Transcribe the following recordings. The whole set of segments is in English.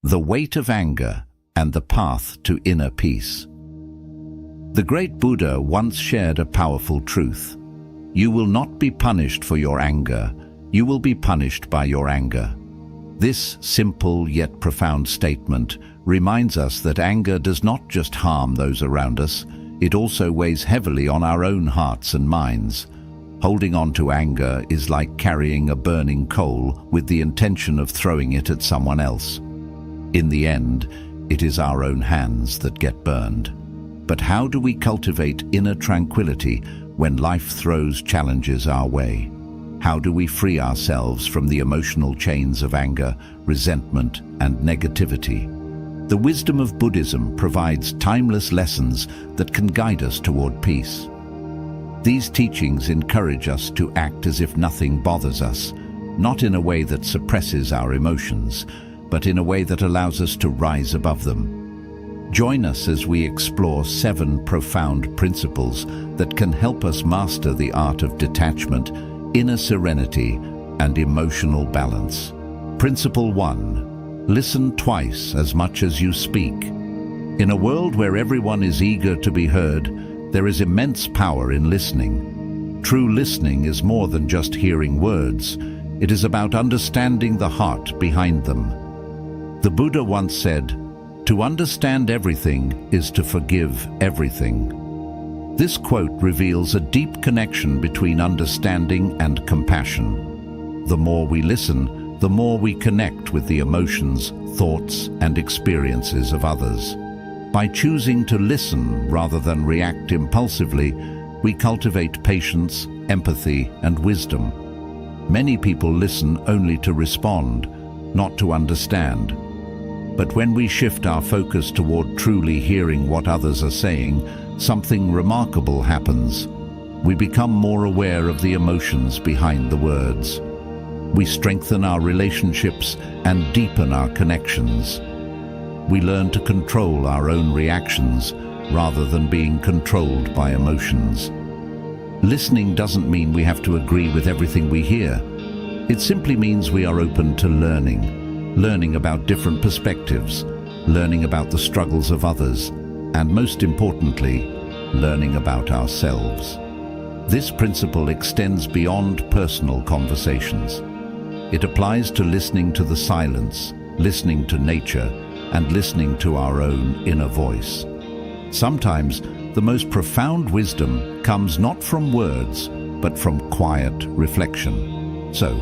The Weight of Anger and the Path to Inner Peace. The great Buddha once shared a powerful truth. You will not be punished for your anger, you will be punished by your anger. This simple yet profound statement reminds us that anger does not just harm those around us, it also weighs heavily on our own hearts and minds. Holding on to anger is like carrying a burning coal with the intention of throwing it at someone else. In the end, it is our own hands that get burned. But how do we cultivate inner tranquility when life throws challenges our way? How do we free ourselves from the emotional chains of anger, resentment, and negativity? The wisdom of Buddhism provides timeless lessons that can guide us toward peace. These teachings encourage us to act as if nothing bothers us, not in a way that suppresses our emotions, but in a way that allows us to rise above them. Join us as we explore 7 profound principles that can help us master the art of detachment, inner serenity, and emotional balance. Principle 1. Listen twice as much as you speak. In a world where everyone is eager to be heard, there is immense power in listening. True listening is more than just hearing words. It is about understanding the heart behind them. The Buddha once said, "To understand everything is to forgive everything." This quote reveals a deep connection between understanding and compassion. The more we listen, the more we connect with the emotions, thoughts, and experiences of others. By choosing to listen rather than react impulsively, we cultivate patience, empathy, and wisdom. Many people listen only to respond, not to understand. But when we shift our focus toward truly hearing what others are saying, something remarkable happens. We become more aware of the emotions behind the words. We strengthen our relationships and deepen our connections. We learn to control our own reactions rather than being controlled by emotions. Listening doesn't mean we have to agree with everything we hear. It simply means we are open to learning about different perspectives, learning about the struggles of others, and most importantly, learning about ourselves. This principle extends beyond personal conversations. It applies to listening to the silence, listening to nature, and listening to our own inner voice. Sometimes, the most profound wisdom comes not from words, but from quiet reflection. So,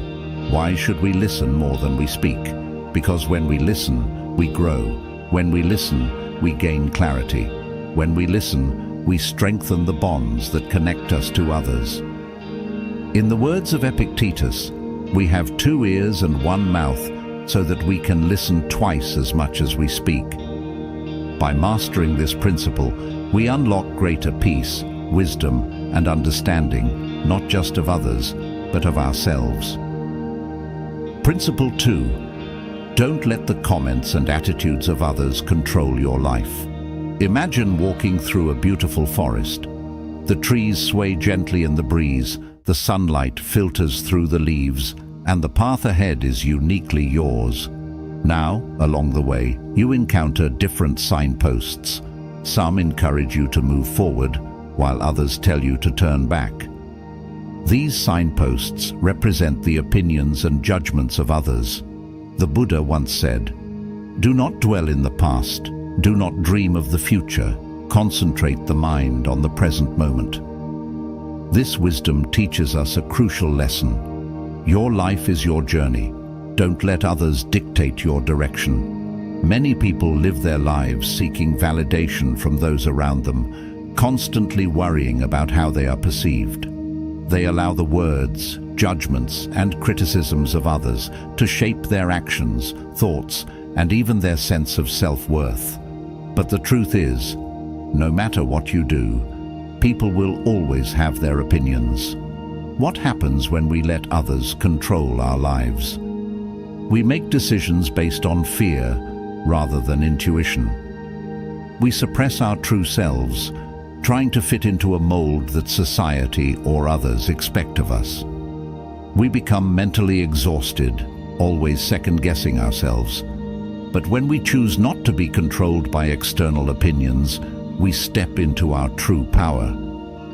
why should we listen more than we speak? Because when we listen, we grow. When we listen, we gain clarity. When we listen, we strengthen the bonds that connect us to others. In the words of Epictetus, we have 2 ears and 1 mouth so that we can listen twice as much as we speak. By mastering this principle, we unlock greater peace, wisdom, and understanding, not just of others, but of ourselves. Principle 2. Don't let the comments and attitudes of others control your life. Imagine walking through a beautiful forest. The trees sway gently in the breeze, the sunlight filters through the leaves, and the path ahead is uniquely yours. Now, along the way, you encounter different signposts. Some encourage you to move forward, while others tell you to turn back. These signposts represent the opinions and judgments of others. The Buddha once said, "Do not dwell in the past, do not dream of the future, concentrate the mind on the present moment." This wisdom teaches us a crucial lesson. Your life is your journey. Don't let others dictate your direction. Many people live their lives seeking validation from those around them, constantly worrying about how they are perceived. They allow the words, judgments, and criticisms of others to shape their actions, thoughts, and even their sense of self-worth. But the truth is, no matter what you do, people will always have their opinions. What happens when we let others control our lives? We make decisions based on fear rather than intuition. We suppress our true selves, trying to fit into a mold that society or others expect of us. We become mentally exhausted, always second-guessing ourselves. But when we choose not to be controlled by external opinions, we step into our true power.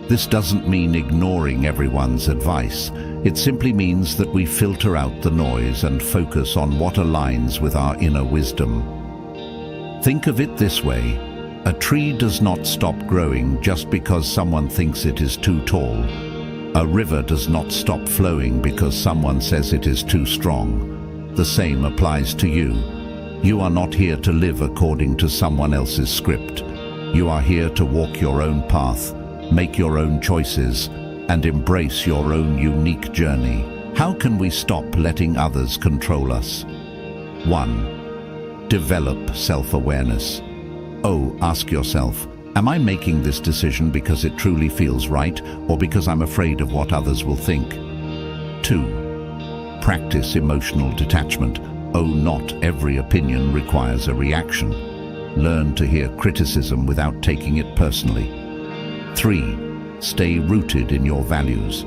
This doesn't mean ignoring everyone's advice. It simply means that we filter out the noise and focus on what aligns with our inner wisdom. Think of it this way: a tree does not stop growing just because someone thinks it is too tall. A river does not stop flowing because someone says it is too strong. The same applies to you. You are not here to live according to someone else's script. You are here to walk your own path, make your own choices, and embrace your own unique journey. How can we stop letting others control us? 1. Develop self-awareness. Ask yourself, am I making this decision because it truly feels right, or because I'm afraid of what others will think? 2. Practice emotional detachment. Not every opinion requires a reaction. Learn to hear criticism without taking it personally. 3. Stay rooted in your values.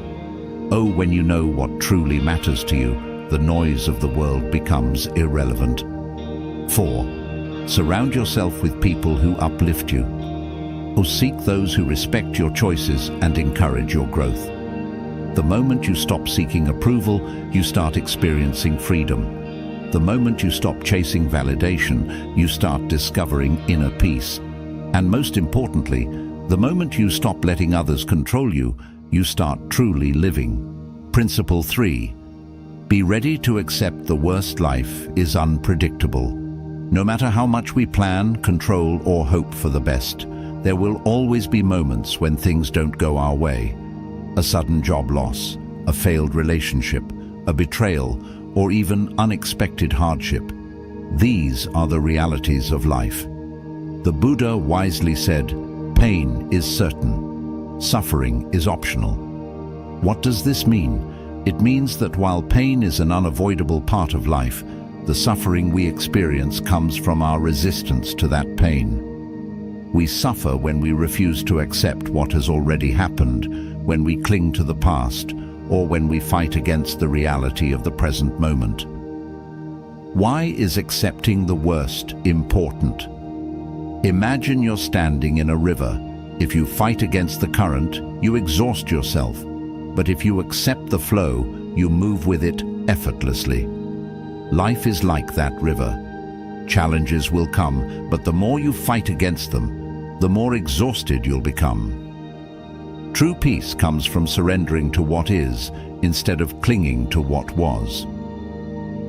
When you know what truly matters to you, the noise of the world becomes irrelevant. 4. Surround yourself with people who uplift you. Seek those who respect your choices and encourage your growth. The moment you stop seeking approval, you start experiencing freedom. The moment you stop chasing validation, you start discovering inner peace. And most importantly, the moment you stop letting others control you, you start truly living. Principle 3. Be ready to accept the worst. Life is unpredictable. No matter how much we plan, control, or hope for the best, there will always be moments when things don't go our way. A sudden job loss, a failed relationship, a betrayal, or even unexpected hardship. These are the realities of life. The Buddha wisely said, "Pain is certain. Suffering is optional." What does this mean? It means that while pain is an unavoidable part of life, the suffering we experience comes from our resistance to that pain. We suffer when we refuse to accept what has already happened, when we cling to the past, or when we fight against the reality of the present moment. Why is accepting the worst important? Imagine you're standing in a river. If you fight against the current, you exhaust yourself. But if you accept the flow, you move with it effortlessly. Life is like that river. Challenges will come, but the more you fight against them, the more exhausted you'll become. True peace comes from surrendering to what is, instead of clinging to what was.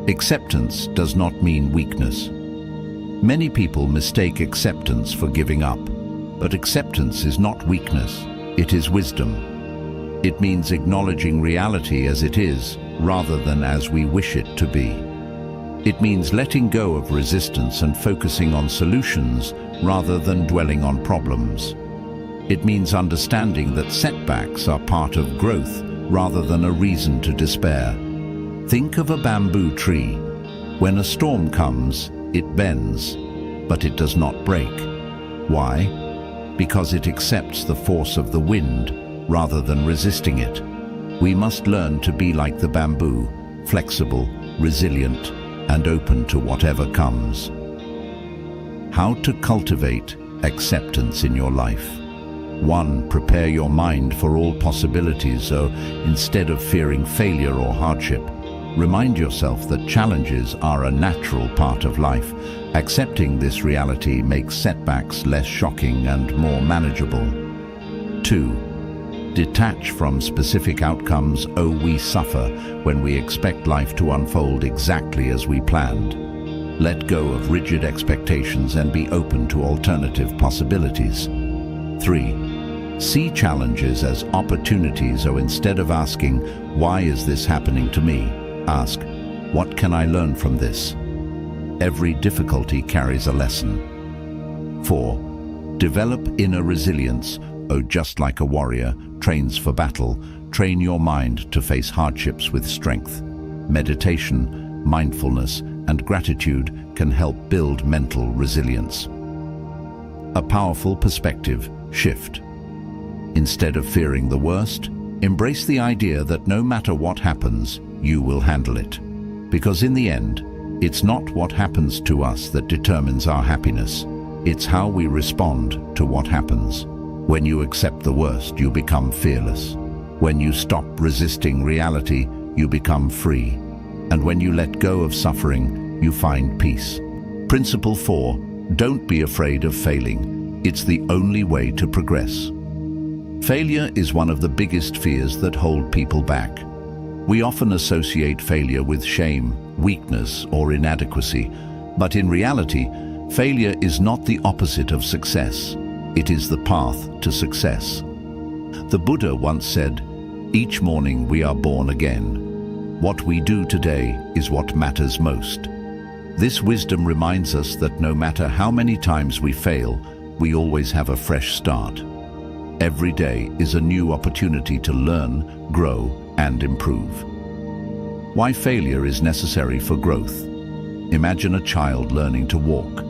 Acceptance does not mean weakness. Many people mistake acceptance for giving up, but acceptance is not weakness, it is wisdom. It means acknowledging reality as it is, rather than as we wish it to be. It means letting go of resistance and focusing on solutions, rather than dwelling on problems. It means understanding that setbacks are part of growth rather than a reason to despair. Think of a bamboo tree. When a storm comes, it bends, but it does not break. Why? Because it accepts the force of the wind rather than resisting it. We must learn to be like the bamboo, flexible, resilient, and open to whatever comes. How to cultivate acceptance in your life. 1. Prepare your mind for all possibilities, so instead of fearing failure or hardship, remind yourself that challenges are a natural part of life. Accepting this reality makes setbacks less shocking and more manageable. 2. Detach from specific outcomes. We suffer when we expect life to unfold exactly as we planned. Let go of rigid expectations and be open to alternative possibilities. 3. See challenges as opportunities, so instead of asking, "Why is this happening to me?" ask, "What can I learn from this?" Every difficulty carries a lesson. 4. Develop inner resilience. Just like a warrior trains for battle, train your mind to face hardships with strength. Meditation, mindfulness, and gratitude can help build mental resilience. A powerful perspective shift. Instead of fearing the worst, embrace the idea that no matter what happens, you will handle it. Because in the end, It's not what happens to us that determines our happiness. It's how we respond to what happens. When you accept the worst, you become fearless. When you stop resisting reality, you become free. And when you let go of suffering, you find peace. Principle 4. Don't be afraid of failing. It's the only way to progress. Failure is one of the biggest fears that hold people back. We often associate failure with shame, weakness, or inadequacy. But in reality, failure is not the opposite of success. It is the path to success. The Buddha once said, "Each morning we are born again. What we do today is what matters most." This wisdom reminds us that no matter how many times we fail, we always have a fresh start. Every day is a new opportunity to learn, grow, and improve. Why failure is necessary for growth. Imagine a child learning to walk.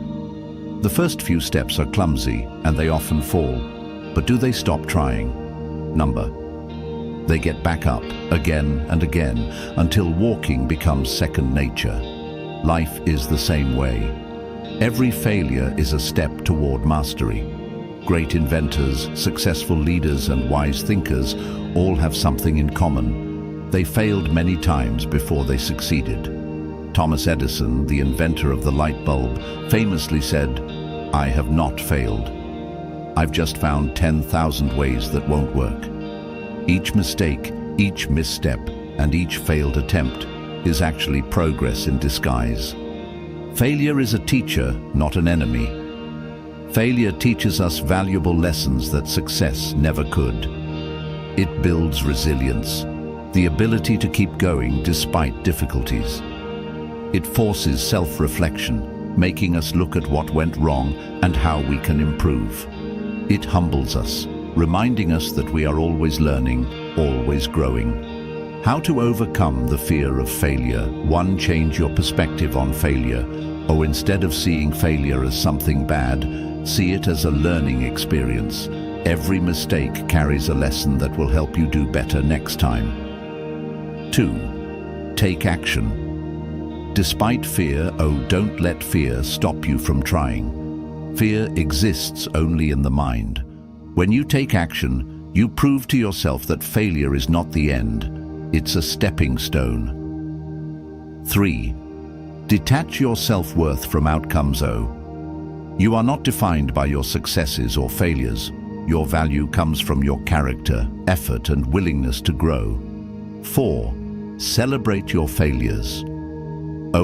The first few steps are clumsy and they often fall. But do they stop trying? Number. They get back up again and again until walking becomes second nature. Life is the same way. Every failure is a step toward mastery. Great inventors, successful leaders, and wise thinkers all have something in common. They failed many times before they succeeded. Thomas Edison, the inventor of the light bulb, famously said, "I have not failed. I've just found 10,000 ways that won't work." Each mistake, each misstep, and each failed attempt is actually progress in disguise. Failure is a teacher, not an enemy. Failure teaches us valuable lessons that success never could. It builds resilience, the ability to keep going despite difficulties. It forces self-reflection, making us look at what went wrong and how we can improve. It humbles us, reminding us that we are always learning, always growing. How to overcome the fear of failure. 1. Change your perspective on failure. Or instead of seeing failure as something bad, see it as a learning experience. Every mistake carries a lesson that will help you do better next time. 2. Take action. Despite fear, don't let fear stop you from trying. Fear exists only in the mind. When you take action, you prove to yourself that failure is not the end. It's a stepping stone. 3. Detach your self-worth from outcomes. You are not defined by your successes or failures. Your value comes from your character, effort, and willingness to grow. 4. Celebrate your failures.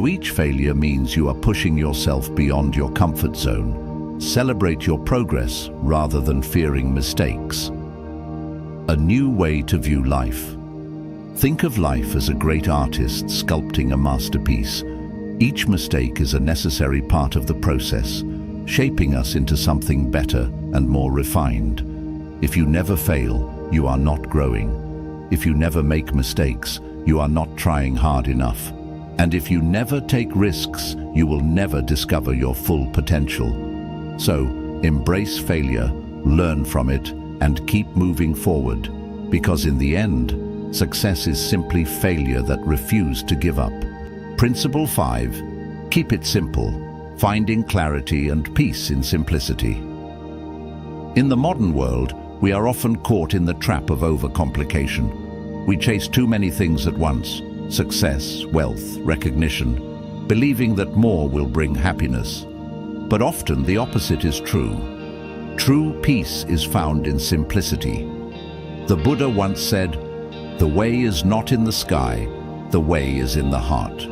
Each failure means you are pushing yourself beyond your comfort zone. Celebrate your progress rather than fearing mistakes. A new way to view life. Think of life as a great artist sculpting a masterpiece. Each mistake is a necessary part of the process, shaping us into something better and more refined. If you never fail, you are not growing. If you never make mistakes, you are not trying hard enough. And if you never take risks, you will never discover your full potential. So, embrace failure, learn from it, and keep moving forward. Because in the end, success is simply failure that refused to give up. Principle 5. Keep it simple, finding clarity and peace in simplicity. In the modern world, we are often caught in the trap of overcomplication. We chase too many things at once: success, wealth, recognition, believing that more will bring happiness. But often the opposite is true. True peace is found in simplicity. The Buddha once said, "The way is not in the sky, the way is in the heart."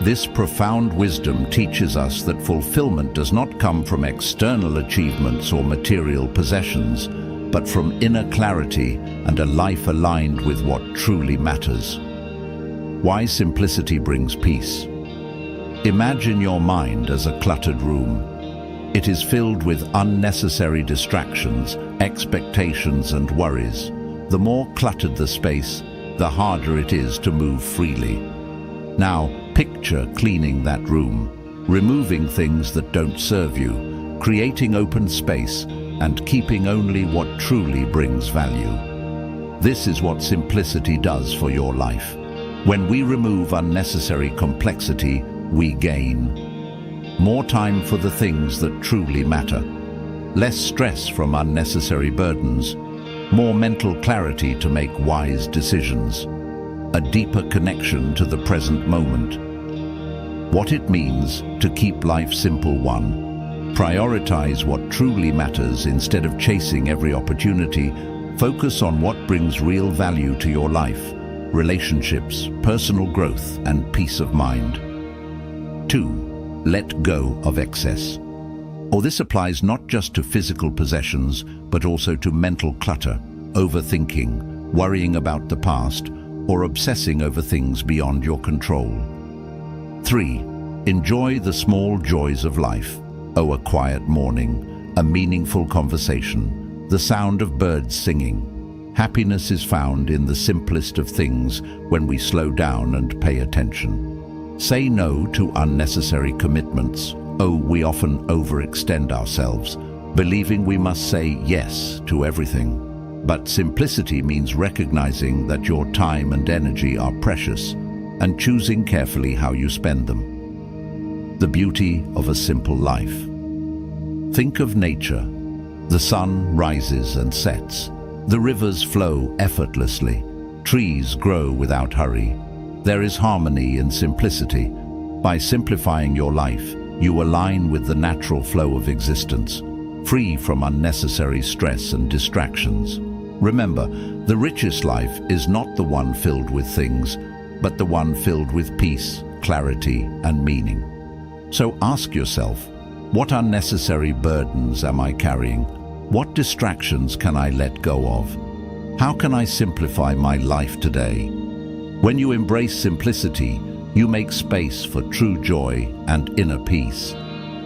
This profound wisdom teaches us that fulfillment does not come from external achievements or material possessions, but from inner clarity and a life aligned with what truly matters. Why simplicity brings peace. Imagine your mind as a cluttered room. It is filled with unnecessary distractions, expectations, and worries. The more cluttered the space, the harder it is to move freely. Now, picture cleaning that room, removing things that don't serve you, creating open space, and keeping only what truly brings value. This is what simplicity does for your life. When we remove unnecessary complexity, we gain. More time for the things that truly matter. Less stress from unnecessary burdens. More mental clarity to make wise decisions. A deeper connection to the present moment. What it means to keep life simple. 1. Prioritize what truly matters instead of chasing every opportunity. Focus on what brings real value to your life. Relationships, personal growth, and peace of mind. 2. Let go of excess. This applies not just to physical possessions, but also to mental clutter, overthinking, worrying about the past, or obsessing over things beyond your control. 3. Enjoy the small joys of life. A quiet morning, a meaningful conversation, the sound of birds singing. Happiness is found in the simplest of things when we slow down and pay attention. Say no to unnecessary commitments. We often overextend ourselves, believing we must say yes to everything. But simplicity means recognizing that your time and energy are precious and choosing carefully how you spend them. The beauty of a simple life. Think of nature. The sun rises and sets. The rivers flow effortlessly. Trees grow without hurry. There is harmony in simplicity. By simplifying your life, you align with the natural flow of existence, free from unnecessary stress and distractions. Remember, the richest life is not the one filled with things, but the one filled with peace, clarity, and meaning. So ask yourself, what unnecessary burdens am I carrying? What distractions can I let go of? How can I simplify my life today? When you embrace simplicity, you make space for true joy and inner peace.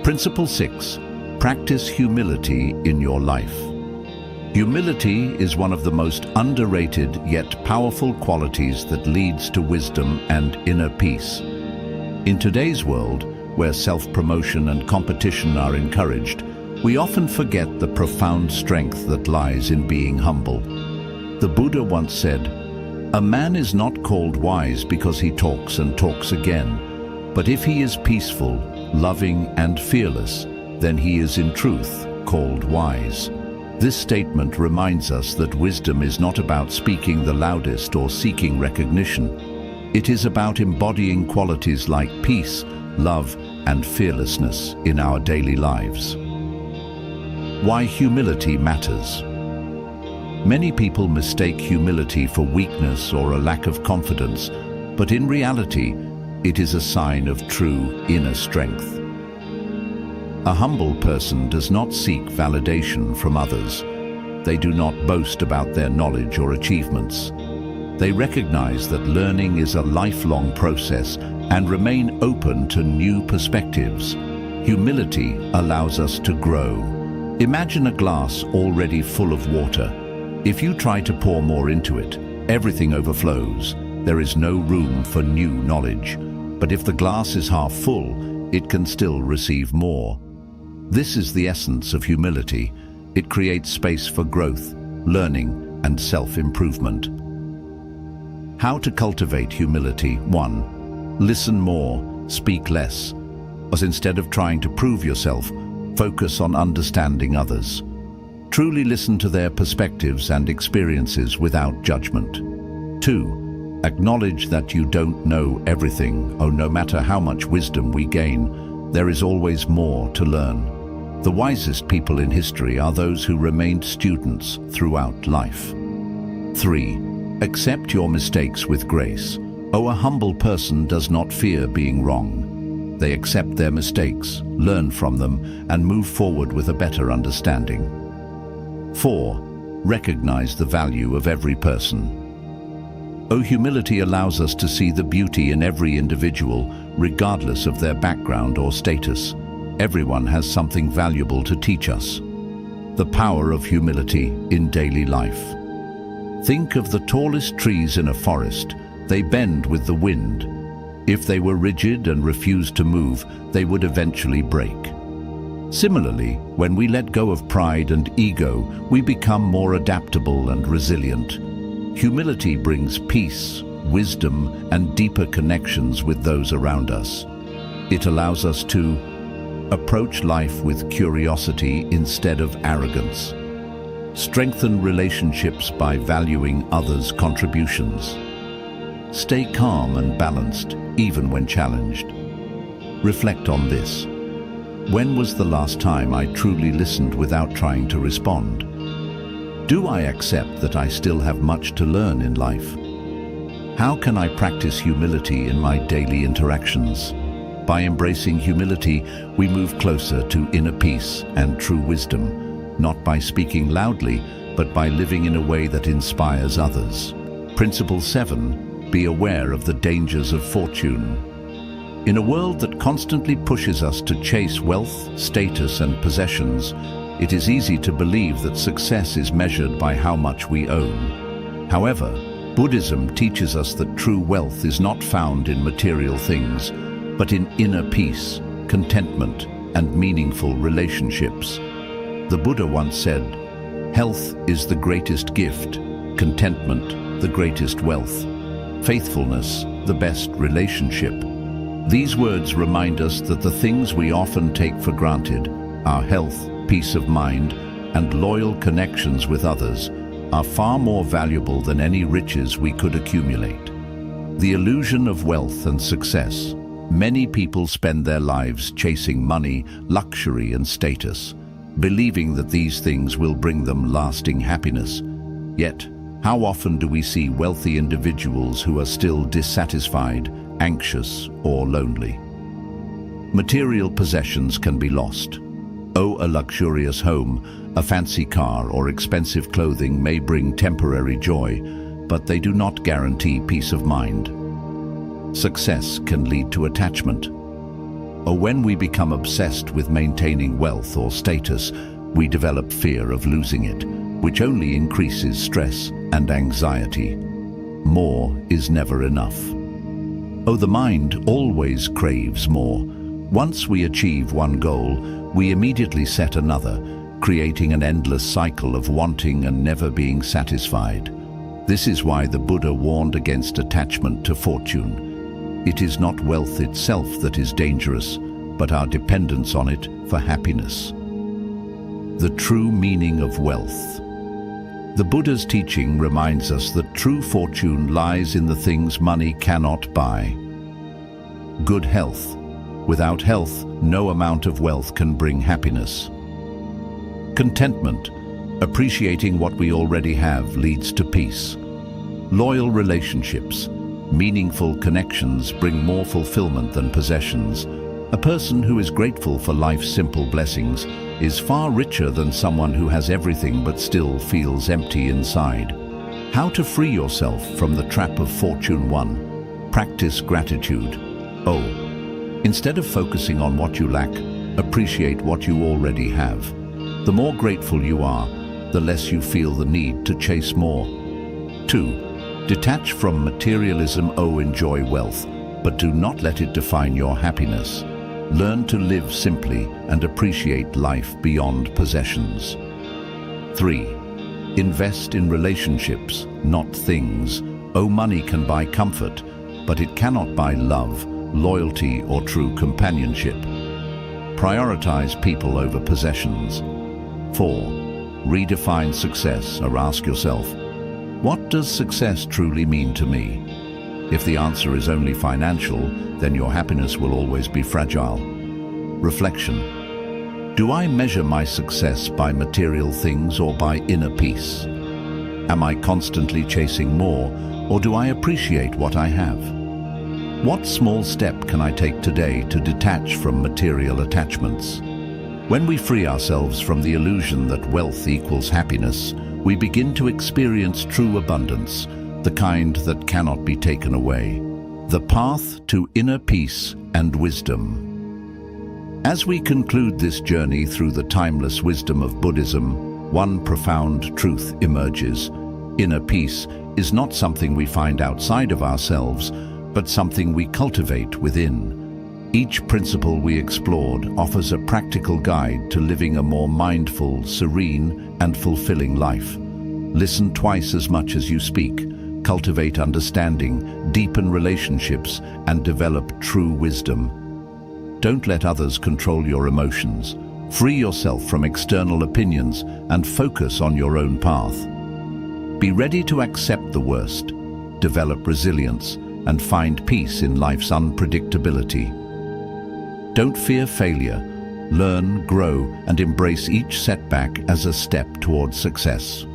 Principle 6. Practice humility in your life. Humility is one of the most underrated yet powerful qualities that leads to wisdom and inner peace. In today's world, where self-promotion and competition are encouraged, we often forget the profound strength that lies in being humble. The Buddha once said, "A man is not called wise because he talks and talks again, but if he is peaceful, loving, and fearless, then he is in truth called wise." This statement reminds us that wisdom is not about speaking the loudest or seeking recognition. It is about embodying qualities like peace, love, and fearlessness in our daily lives. Why humility matters. Many people mistake humility for weakness or a lack of confidence, but in reality, it is a sign of true inner strength. A humble person does not seek validation from others. They do not boast about their knowledge or achievements. They recognize that learning is a lifelong process and remain open to new perspectives. Humility allows us to grow. Imagine a glass already full of water. If you try to pour more into it, everything overflows. There is no room for new knowledge. But if the glass is half full, it can still receive more. This is the essence of humility. It creates space for growth, learning, and self-improvement. How to cultivate humility. 1. Listen more, speak less. Instead of trying to prove yourself, focus on understanding others. Truly listen to their perspectives and experiences without judgment. 2. Acknowledge that you don't know everything. No matter how much wisdom we gain, there is always more to learn. The wisest people in history are those who remained students throughout life. 3. Accept your mistakes with grace. A humble person does not fear being wrong. They accept their mistakes, learn from them, and move forward with a better understanding. 4. Recognize the value of every person. Humility allows us to see the beauty in every individual, regardless of their background or status. Everyone has something valuable to teach us. The power of humility in daily life. Think of the tallest trees in a forest. They bend with the wind. If they were rigid and refused to move, they would eventually break. Similarly, when we let go of pride and ego, we become more adaptable and resilient. Humility brings peace, wisdom, and deeper connections with those around us. It allows us to approach life with curiosity instead of arrogance, strengthen relationships by valuing others' contributions, stay calm and balanced even when challenged. Reflect on this. When was the last time I truly listened without trying to respond? Do I accept that I still have much to learn in life? How can I practice humility in my daily interactions? By embracing humility, we move closer to inner peace and true wisdom, not by speaking loudly, but by living in a way that inspires others. Principle 7. Be aware of the dangers of fortune. In a world that constantly pushes us to chase wealth, status, and possessions, it is easy to believe that success is measured by how much we own. However, Buddhism teaches us that true wealth is not found in material things, but in inner peace, contentment, and meaningful relationships. The Buddha once said, "Health is the greatest gift, contentment the greatest wealth, faithfulness the best relationship." These words remind us that the things we often take for granted, our health, peace of mind, and loyal connections with others, are far more valuable than any riches we could accumulate. The illusion of wealth and success. Many people spend their lives chasing money, luxury, and status, believing that these things will bring them lasting happiness. Yet, how often do we see wealthy individuals who are still dissatisfied, anxious, or lonely? Material possessions can be lost. A luxurious home, a fancy car, or expensive clothing may bring temporary joy, but they do not guarantee peace of mind. Success can lead to attachment. When we become obsessed with maintaining wealth or status, we develop fear of losing it, which only increases stress and anxiety. More is never enough. The mind always craves more. Once we achieve one goal, we immediately set another, creating an endless cycle of wanting and never being satisfied. This is why the Buddha warned against attachment to fortune. It is not wealth itself that is dangerous, but our dependence on it for happiness. The true meaning of wealth. The Buddha's teaching reminds us that true fortune lies in the things money cannot buy. Good health. Without health, no amount of wealth can bring happiness. Contentment. Appreciating what we already have leads to peace. Loyal relationships. Meaningful connections bring more fulfillment than possessions. A person who is grateful for life's simple blessings is far richer than someone who has everything but still feels empty inside. How to free yourself from the trap of fortune. 1. Practice gratitude. Instead of focusing on what you lack, appreciate what you already have. The more grateful you are, the less you feel the need to chase more. 2. Detach from materialism. Enjoy wealth, but do not let it define your happiness. Learn to live simply and appreciate life beyond possessions. 3. Invest in relationships, not things. Money can buy comfort, but it cannot buy love, loyalty, or true companionship. Prioritize people over possessions. 4. Redefine success, or ask yourself, what does success truly mean to me? If the answer is only financial, then your happiness will always be fragile. Reflection. Do I measure my success by material things or by inner peace? Am I constantly chasing more, or do I appreciate what I have? What small step can I take today to detach from material attachments? When we free ourselves from the illusion that wealth equals happiness, we begin to experience true abundance, the kind that cannot be taken away. The path to inner peace and wisdom. As we conclude this journey through the timeless wisdom of Buddhism, one profound truth emerges. Inner peace is not something we find outside of ourselves, but something we cultivate within. Each principle we explored offers a practical guide to living a more mindful, serene, and fulfilling life. Listen twice as much as you speak, cultivate understanding, deepen relationships, and develop true wisdom. Don't let others control your emotions. Free yourself from external opinions and focus on your own path. Be ready to accept the worst, develop resilience, and find peace in life's unpredictability. Don't fear failure. Learn, grow, and embrace each setback as a step towards success.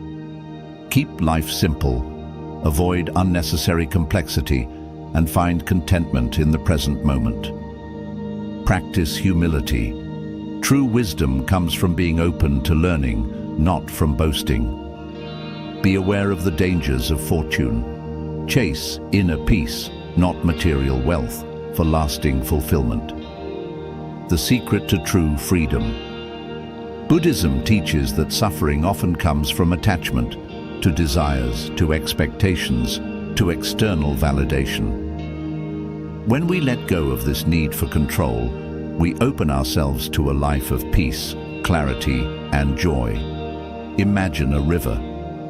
Keep life simple. Avoid unnecessary complexity and find contentment in the present moment. Practice humility. True wisdom comes from being open to learning, not from boasting. Be aware of the dangers of fortune. Chase inner peace, not material wealth, for lasting fulfillment. The secret to true freedom. Buddhism teaches that suffering often comes from attachment to desires, to expectations, to external validation. When we let go of this need for control, we open ourselves to a life of peace, clarity, and joy. Imagine a river.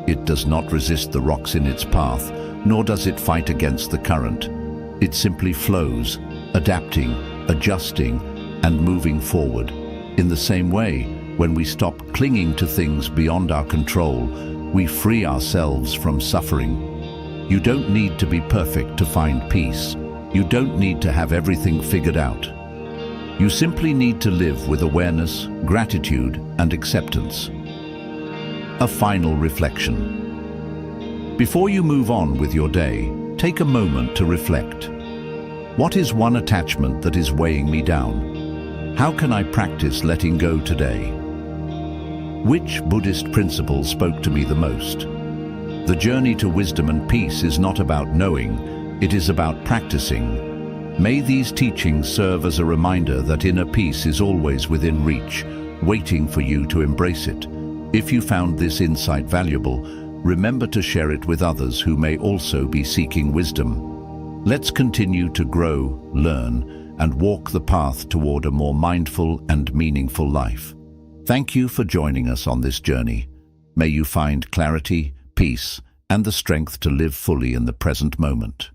It does not resist the rocks in its path, nor does it fight against the current. It simply flows, adapting, adjusting, and moving forward. In the same way, when we stop clinging to things beyond our control, we free ourselves from suffering. You don't need to be perfect to find peace. You don't need to have everything figured out. You simply need to live with awareness, gratitude, and acceptance. A final reflection. Before you move on with your day, take a moment to reflect. What is one attachment that is weighing me down? How can I practice letting go today? Which Buddhist principle spoke to me the most? The journey to wisdom and peace is not about knowing, it is about practicing. May these teachings serve as a reminder that inner peace is always within reach, waiting for you to embrace it. If you found this insight valuable, remember to share it with others who may also be seeking wisdom. Let's continue to grow, learn, and walk the path toward a more mindful and meaningful life. Thank you for joining us on this journey. May you find clarity, peace, and the strength to live fully in the present moment.